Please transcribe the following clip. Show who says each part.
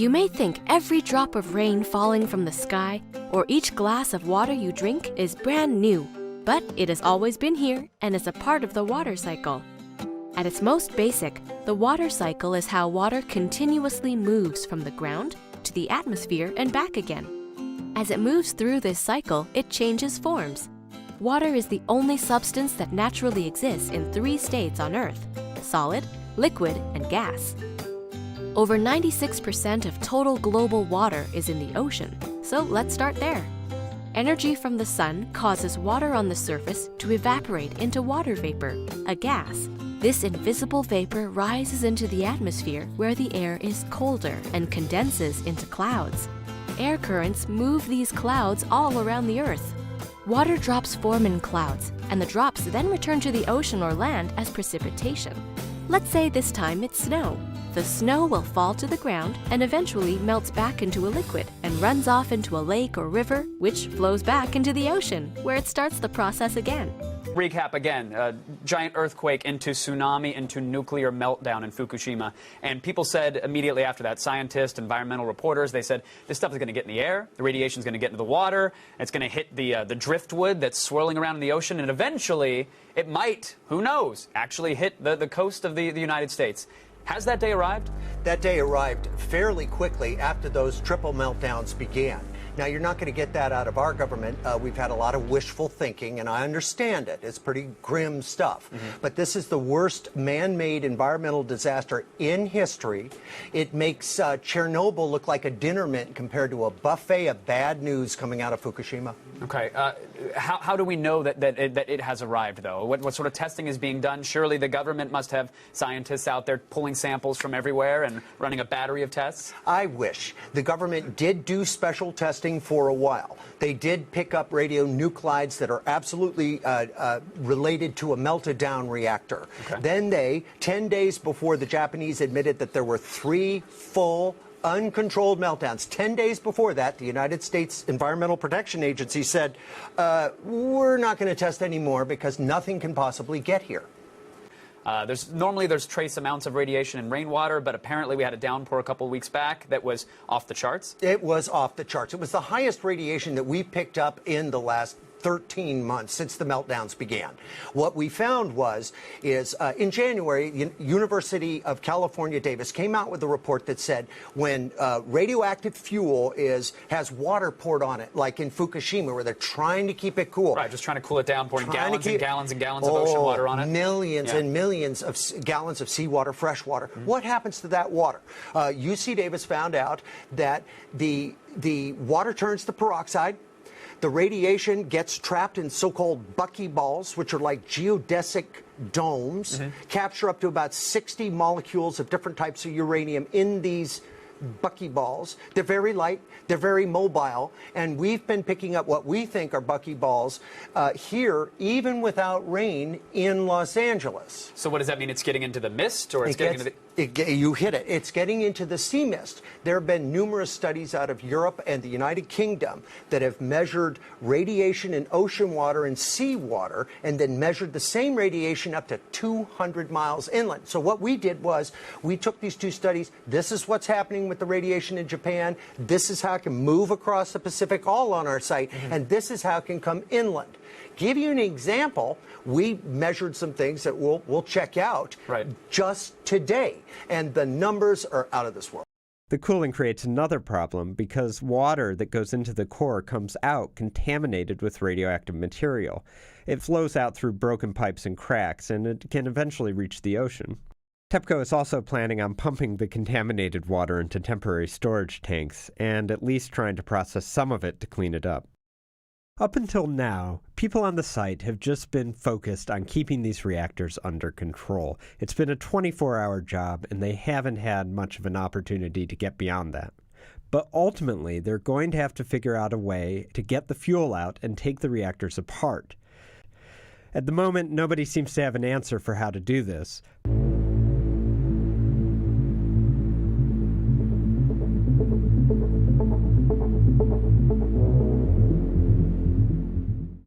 Speaker 1: You may think every drop of rain falling from the sky or each glass of water you drink is brand new, but it has always been here and is a part of the water cycle. At its most basic, the water cycle is how water continuously moves from the ground to the atmosphere and back again. As it moves through this cycle, it changes forms. Water is the only substance that naturally exists in 3 states on Earth: solid, liquid, and gas. Over 96% of total global water is in the ocean, so let's start there. Energy from the sun causes water on the surface to evaporate into water vapor, a gas. This invisible vapor rises into the atmosphere where the air is colder and condenses into clouds. Air currents move these clouds all around the Earth. Water drops form in clouds, and the drops then return to the ocean or land as precipitation. Let's say this time it's snow. The snow will fall to the ground and eventually melts back into a liquid and runs off into a lake or river, which flows back into the ocean, where it starts the process again.
Speaker 2: Recap again, giant earthquake into tsunami into nuclear meltdown in Fukushima. And people said immediately after that, scientists, environmental reporters, they said this stuff is going to get in the air, the radiation is going to get into the water, it's going to hit the driftwood that's swirling around in the ocean, and eventually it might, who knows, actually hit the coast of the United States. Has that day arrived?
Speaker 3: That day arrived fairly quickly after those triple meltdowns began. Now, you're not going to get that out of our government. We've had a lot of wishful thinking, and I understand it. It's pretty grim stuff. But this is the worst man-made environmental disaster in history. It makes Chernobyl look like a dinner mint compared to a buffet of bad news coming out of Fukushima.
Speaker 2: Okay. How do we know that it has arrived, though? What sort of testing is being done? Surely the government must have scientists out there pulling samples from everywhere and running a battery of tests?
Speaker 3: I wish. The government did do special testing for a while. They did pick up radionuclides that are absolutely related to a melted down reactor.
Speaker 2: Okay.
Speaker 3: Then they, 10 days before the Japanese admitted that there were 3 full uncontrolled meltdowns, 10 days before that, the United States Environmental Protection Agency said, we're not going to test anymore because nothing can possibly get here.
Speaker 2: Normally there's trace amounts of radiation in rainwater, but apparently we had a downpour a couple weeks back that was off the charts.
Speaker 3: It was off the charts. It was the highest radiation that we picked up in the last 13 months since the meltdowns began. What we found is in January, University of California, Davis came out with a report that said when radioactive fuel has water poured on it, like in Fukushima, where they're trying to keep it cool.
Speaker 2: Right, just trying to cool it down, pouring gallons and gallons and gallons of ocean water on it.
Speaker 3: Millions and millions of gallons of seawater, fresh water. What happens to that water? UC Davis found out that the water turns to peroxide. The radiation gets trapped in so-called buckyballs, which are like geodesic domes, capture up to about 60 molecules of different types of uranium in these buckyballs. They're very light, they're very mobile, and we've been picking up what we think are buckyballs here, even without rain in Los Angeles.
Speaker 2: So what does that mean? It's getting into the mist, or it's getting into the...
Speaker 3: You hit it. It's getting into the sea mist. There have been numerous studies out of Europe and the United Kingdom that have measured radiation in ocean water and seawater and then measured the same radiation up to 200 miles inland. So what we did was we took these 2 studies. This is what's happening with the radiation in Japan. This is how it can move across the Pacific, all on our site. And this is how it can come inland. Give you an example, we measured some things that we'll check out just today, and the numbers are out of this world.
Speaker 4: The cooling creates another problem because water that goes into the core comes out contaminated with radioactive material. It flows out through broken pipes and cracks, and it can eventually reach the ocean. TEPCO is also planning on pumping the contaminated water into temporary storage tanks, and at least trying to process some of it to clean it up. Up until now, people on the site have just been focused on keeping these reactors under control. It's been a 24-hour job, and they haven't had much of an opportunity to get beyond that. But ultimately, they're going to have to figure out a way to get the fuel out and take the reactors apart. At the moment, nobody seems to have an answer for how to do this.